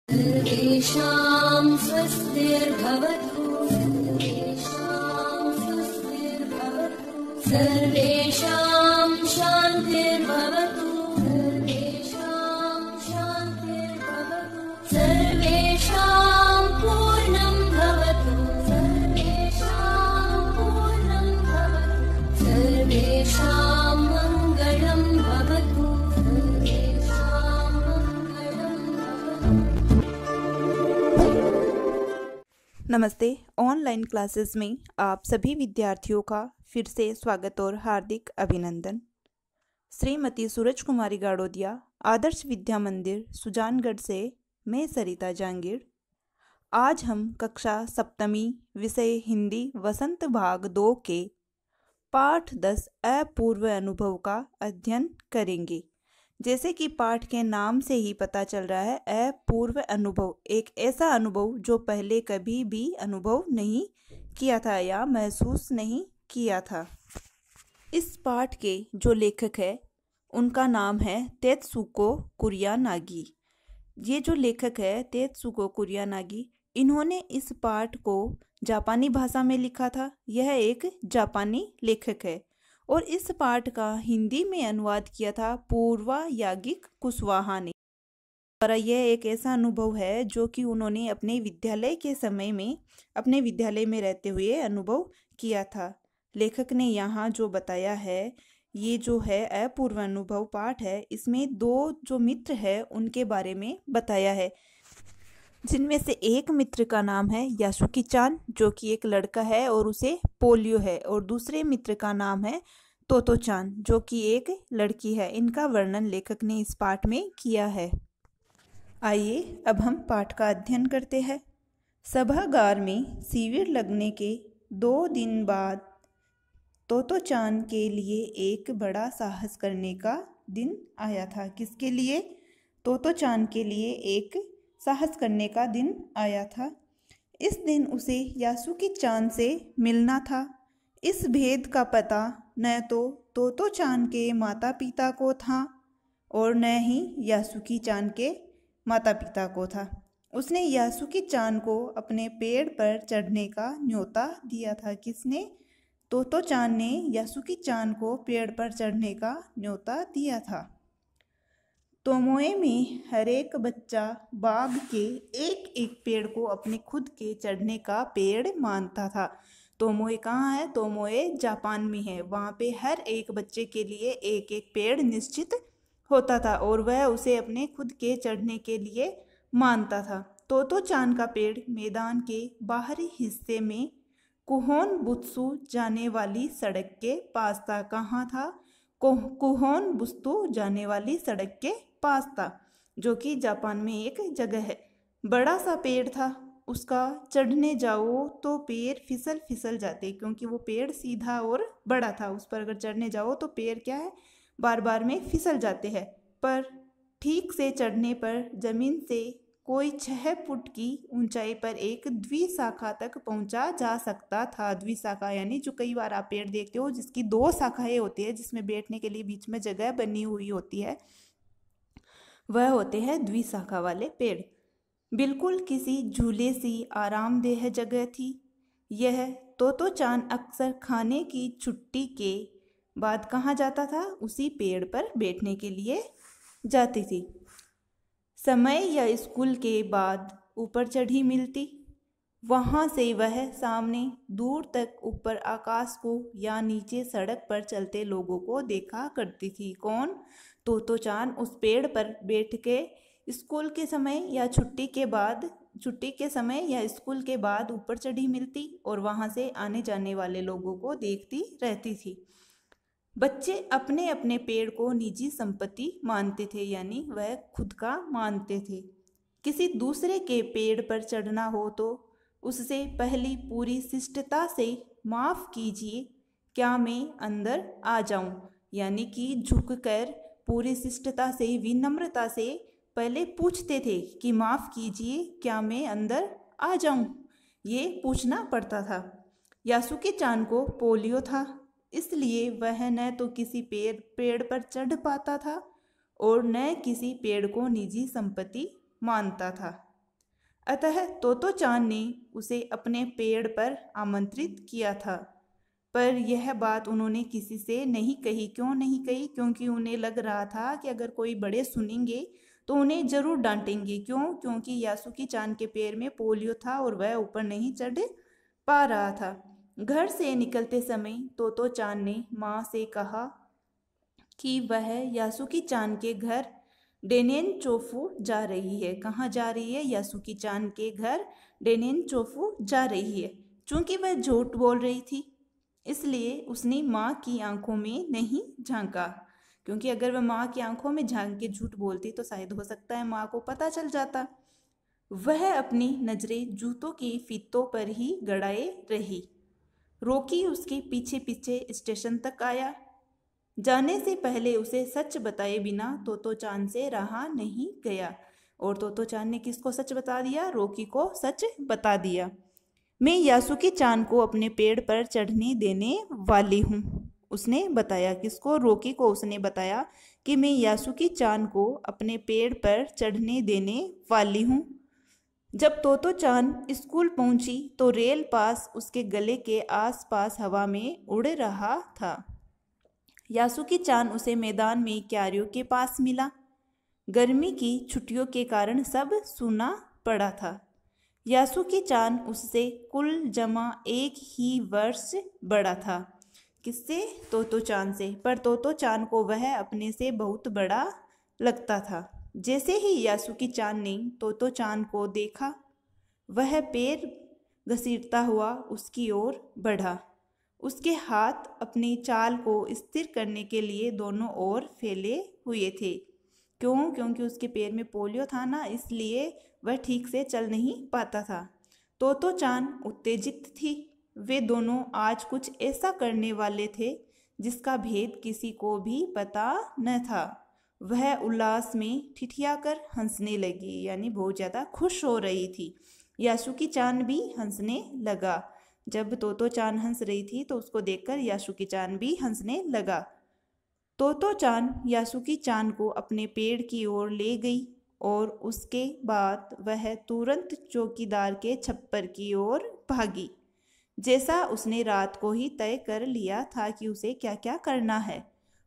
सर्वेषां स्वस्तिर्भवतु। सर्वेषां स्वस्तिर्भवतु। सर्वेषां शान्तिर्भवतु। सर्वेषां शान्तिर्भवतु। सर्वेषां पूर्णं भवतु। सर्वेषां पूर्णं भवतु। सर्वेषां मङ्गलं भवतु। सर्वेषां मङ्गलं भवतु। नमस्ते। ऑनलाइन क्लासेस में आप सभी विद्यार्थियों का फिर से स्वागत और हार्दिक अभिनंदन। श्रीमती सूरज कुमारी गाड़ोदिया, आदर्श विद्या मंदिर, सुजानगढ़ से मैं सरिता जांगीर। आज हम कक्षा सप्तमी विषय हिंदी वसंत भाग 2 के पाठ 10 अपूर्व अनुभव का अध्ययन करेंगे। जैसे कि पाठ के नाम से ही पता चल रहा है, अपूर्व अनुभव एक ऐसा अनुभव जो पहले कभी भी अनुभव नहीं किया था या महसूस नहीं किया था। इस पाठ के जो लेखक है उनका नाम है तेत्सुको कुरियानागी। ये जो लेखक है तेत्सुको कुरियानागी, इन्होंने इस पाठ को जापानी भाषा में लिखा था। यह एक जापानी लेखक है और इस पाठ का हिंदी में अनुवाद किया था पूर्वा यागिक कुशवाहा ने। और यह एक ऐसा अनुभव है जो कि उन्होंने अपने विद्यालय के समय में, अपने विद्यालय में रहते हुए अनुभव किया था। लेखक ने यहाँ जो बताया है, ये जो है अपूर्व अनुभव पाठ है, इसमें 2 जो मित्र है उनके बारे में बताया है, जिनमें से एक मित्र का नाम है यासुकी चान, जो कि एक लड़का है और उसे पोलियो है, और दूसरे मित्र का नाम है तोतो चान, जो कि एक लड़की है। इनका वर्णन लेखक ने इस पाठ में किया है। आइए अब हम पाठ का अध्ययन करते हैं। सभागार में शिविर लगने के 2 दिन बाद तोतो चान के लिए एक बड़ा साहस करने का दिन आया था। किसके लिए? तोतो चान के लिए एक साहस करने का दिन आया था। इस दिन उसे यासुकी चान से मिलना था। इस भेद का पता न तो तोतो चान के माता पिता को था और न ही यासुकी चान के माता पिता को था। उसने यासुकी चान को अपने पेड़ पर चढ़ने का न्योता दिया था। किसने? तोतो चान ने यासुकी चान को पेड़ पर चढ़ने का न्योता दिया था। तोमोए में हर एक बच्चा बाग के एक एक पेड़ को अपने खुद के चढ़ने का पेड़ मानता था। तोमोए कहाँ है? तोमोए जापान में है। वहाँ पे हर एक बच्चे के लिए एक एक पेड़ निश्चित होता था और वह उसे अपने खुद के चढ़ने के लिए मानता था। तोतो चान का पेड़ मैदान के बाहरी हिस्से में कुहोन बुत्सु जाने वाली सड़क के पास था। कहाँ था? कुहोन बुत्सु जाने वाली सड़क के पास था, जो कि जापान में एक जगह है। बड़ा सा पेड़ था, उसका चढ़ने जाओ तो पैर फिसल फिसल जाते, क्योंकि वो पेड़ सीधा और बड़ा था। उस पर अगर चढ़ने जाओ तो पैर क्या है, बार बार में फिसल जाते हैं। पर ठीक से चढ़ने पर जमीन से कोई 6 फुट की ऊंचाई पर एक द्विशाखा तक पहुंचा जा सकता था। द्विशाखा यानी जो कई बार आप पेड़ देखते हो जिसकी 2 शाखाएं होती है, जिसमें बैठने के लिए बीच में जगह बनी हुई होती है, वह होते हैं द्विशाखा वाले पेड़। बिल्कुल किसी झूले सी आरामदेह जगह थी। यह तोतो चान अक्सर खाने की छुट्टी के बाद कहाँ जाता था? उसी पेड़ पर बैठने के लिए जाती थी। समय या स्कूल के बाद ऊपर चढ़ी मिलती। वहाँ से वह सामने दूर तक ऊपर आकाश को या नीचे सड़क पर चलते लोगों को देखा करती थी। कौन? तोतो चान उस पेड़ पर बैठ के स्कूल के समय या छुट्टी के समय या स्कूल के बाद ऊपर चढ़ी मिलती और वहाँ से आने जाने वाले लोगों को देखती रहती थी। बच्चे अपने अपने पेड़ को निजी संपत्ति मानते थे, यानी वह खुद का मानते थे। किसी दूसरे के पेड़ पर चढ़ना हो तो उससे पहली पूरी शिष्टता से माफ़ कीजिए, क्या मैं अंदर आ जाऊं? यानी कि झुककर पूरी शिष्टता से, विनम्रता से पहले पूछते थे कि माफ़ कीजिए, क्या मैं अंदर आ जाऊं? ये पूछना पड़ता था। यासुकी चान को पोलियो था, इसलिए वह न तो किसी पेड़ पर चढ़ पाता था और न किसी पेड़ को निजी संपत्ति मानता था। अतः तोतो चान ने उसे अपने पेड़ पर आमंत्रित किया था, पर यह बात उन्होंने किसी से नहीं कही। क्यों नहीं कही? क्योंकि उन्हें लग रहा था कि अगर कोई बड़े सुनेंगे तो उन्हें जरूर डांटेंगे। क्यों? क्योंकि यासुकी चान के पैर में पोलियो था और वह ऊपर नहीं चढ़ पा रहा था। घर से निकलते समय तोतो चान ने माँ से कहा कि वह यासुकी चान के घर डेनेनचोफू जा रही है। कहाँ जा रही है? यासुकी चान के घर डेनेनचोफू जा रही है। चूंकि वह झूठ बोल रही थी, इसलिए उसने माँ की आंखों में नहीं झांका, क्योंकि अगर वह माँ की आंखों में झांक के झूठ बोलती तो शायद हो सकता है माँ को पता चल जाता। वह अपनी नजरें जूतों की फीतों पर ही गड़ाए रही। रोकी उसके पीछे पीछे स्टेशन तक आया। जाने से पहले उसे सच बताए बिना तोतो चान से रहा नहीं गया। और तोतो चान ने किसको सच बता दिया? रोकी को सच बता दिया। मैं यासुकी चान को अपने पेड़ पर चढ़ने देने वाली हूँ, उसने बताया। किसको? रोकी को उसने बताया कि मैं यासुकी चान को अपने पेड़ पर चढ़ने देने वाली हूँ। जब तोतो चान स्कूल पहुंची तो रेल पास उसके गले के आसपास हवा में उड़ रहा था। यासुकी चान उसे मैदान में क्यारियों के पास मिला। गर्मी की छुट्टियों के कारण सब सूना पड़ा था। यासुकी चान उससे कुल जमा 1 ही वर्ष बड़ा था। किससे? तोतो चान से। पर तोतो चान को वह अपने से बहुत बड़ा लगता था। जैसे ही यासुकी चान ने तोतो चान को देखा, वह पैर घसीटता हुआ उसकी ओर बढ़ा। उसके हाथ अपनी चाल को स्थिर करने के लिए दोनों ओर फैले हुए थे। क्यों? क्योंकि उसके पैर में पोलियो था ना, इसलिए वह ठीक से चल नहीं पाता था। तोतो चान उत्तेजित थी। वे दोनों आज कुछ ऐसा करने वाले थे जिसका भेद किसी को भी पता न था। वह उल्लास में ठिठियाकर हंसने लगी, यानी बहुत ज़्यादा खुश हो रही थी। यासुकी चान भी हंसने लगा। जब तोतो चान हंस रही थी तो उसको देखकर यासुकी चान भी हंसने लगा। तोतो चान यासुकी चान को अपने पेड़ की ओर ले गई और उसके बाद वह तुरंत चौकीदार के छप्पर की ओर भागी, जैसा उसने रात को ही तय कर लिया था कि उसे क्या क्या करना है।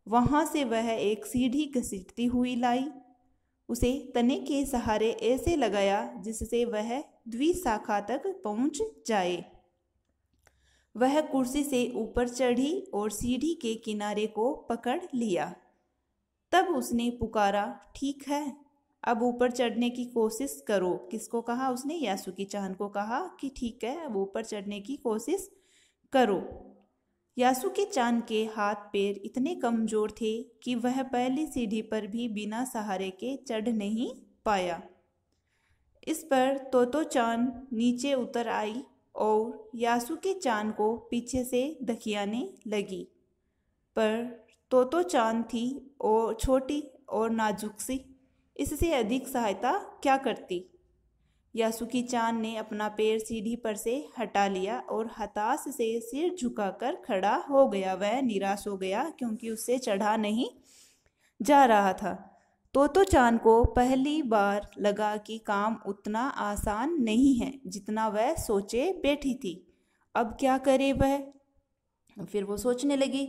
वहां से वह एक सीढ़ी घसीटती हुई लाई। उसे तने के सहारे ऐसे लगाया जिससे वह द्विशाखा तक पहुंच जाए। वह कुर्सी से ऊपर चढ़ी और सीढ़ी के किनारे को पकड़ लिया। तब उसने पुकारा, ठीक है, अब ऊपर चढ़ने की कोशिश करो। किसको कहा उसने? यासुकी चान को कहा कि ठीक है, अब ऊपर चढ़ने की कोशिश करो। यासुकी चान के हाथ पैर इतने कमजोर थे कि वह पहली सीढ़ी पर भी बिना सहारे के चढ़ नहीं पाया। इस पर तोतो चान नीचे उतर आई और यासुकी चान को पीछे से धकियाने लगी। पर तोतो चान थी और छोटी और नाजुक सी, इससे अधिक सहायता क्या करती। यासुकी चान ने अपना पैर सीढ़ी पर से हटा लिया और हताश से सिर झुकाकर खड़ा हो गया। वह निराश हो गया क्योंकि उससे चढ़ा नहीं जा रहा था। तोतो चान को पहली बार लगा कि काम उतना आसान नहीं है जितना वह सोचे बैठी थी। अब क्या करे वह? फिर वो सोचने लगी।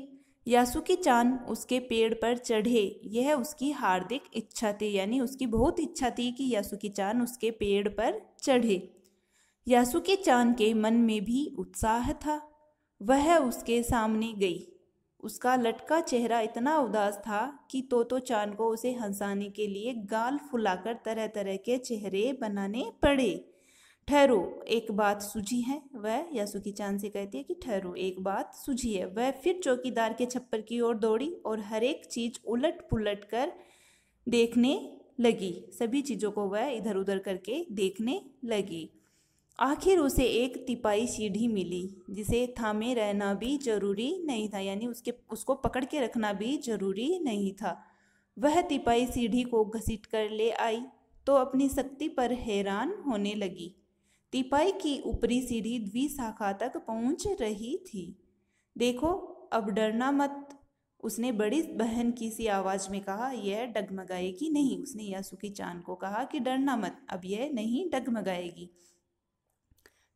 यासुकी चान उसके पेड़ पर चढ़े, यह उसकी हार्दिक इच्छा थी, यानी उसकी बहुत इच्छा थी कि यासुकी चान उसके पेड़ पर चढ़े। यासुकी चान के मन में भी उत्साह था। वह उसके सामने गई। उसका लटका चेहरा इतना उदास था कि तोतो चान को उसे हंसाने के लिए गाल फुलाकर तरह तरह के चेहरे बनाने पड़े। ठहरो, एक बात सूझी है, वह यासुकी चान से कहती है कि ठहरो, एक बात सूझी है। वह फिर चौकीदार के छप्पर की ओर दौड़ी और हर एक चीज उलट पुलट कर देखने लगी। सभी चीजों को वह इधर उधर करके देखने लगी। आखिर उसे एक तिपाई सीढ़ी मिली जिसे थामे रहना भी जरूरी नहीं था, यानी उसको पकड़ के रखना भी जरूरी नहीं था। वह तिपाई सीढ़ी को घसीट कर ले आई तो अपनी शक्ति पर हैरान होने लगी। तिपाई की ऊपरी सीढ़ी द्विशाखा तक पहुंच रही थी। देखो, अब डरना मत, उसने बड़ी बहन की सी आवाज में कहा, यह डगमगाएगी नहीं। उसने यासुकी-चान को कहा कि डरना मत, अब यह नहीं डगमगाएगी।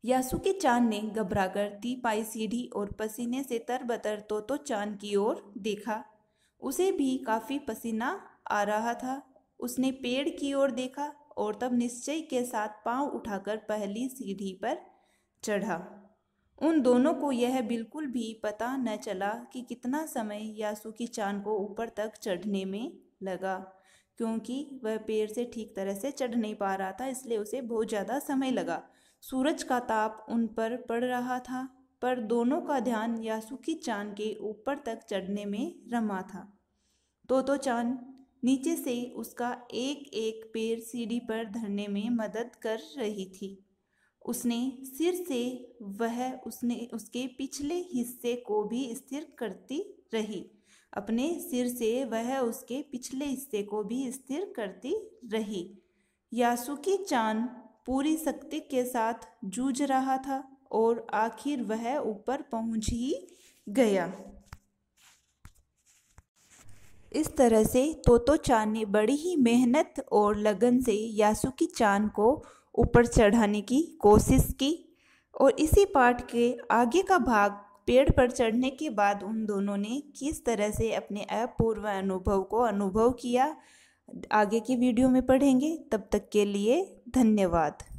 यासुकी-चान ने घबराकर तीपाई सीढ़ी और पसीने से तरबतर तोतो-चान की ओर देखा। उसे भी काफी पसीना आ रहा था। उसने पेड़ की ओर देखा और तब निश्चय के साथ पांव उठाकर पहली सीढ़ी पर चढ़ा। उन दोनों को यह बिल्कुल भी पता न चला कि कितना समय यासुकी-चान को ऊपर तक चढ़ने में लगा, क्योंकि वह पेड़ से ठीक तरह से चढ़ नहीं पा रहा था, इसलिए उसे बहुत ज़्यादा समय लगा। सूरज का ताप उन पर पड़ रहा था, पर दोनों का ध्यान यासुकी-चान के ऊपर तक चढ़ने में रमा था। तोतो-चान नीचे से उसका एक एक पैर सीढ़ी पर धरने में मदद कर रही थी। उसने सिर से उसके पिछले हिस्से को भी स्थिर करती रही। अपने सिर से वह उसके पिछले हिस्से को भी स्थिर करती रही। यासुकी-चान पूरी शक्ति के साथ जूझ रहा था और आखिर वह ऊपर पहुंच ही गया। इस तरह से तोतो-चान ने बड़ी ही मेहनत और लगन से यासुकी-चान को ऊपर चढ़ाने की कोशिश की और इसी पाठ के आगे का भाग पेड़ पर चढ़ने के बाद उन दोनों ने किस तरह से अपने अपूर्व अनुभव को अनुभव किया, आगे की वीडियो में पढ़ेंगे। तब तक के लिए धन्यवाद।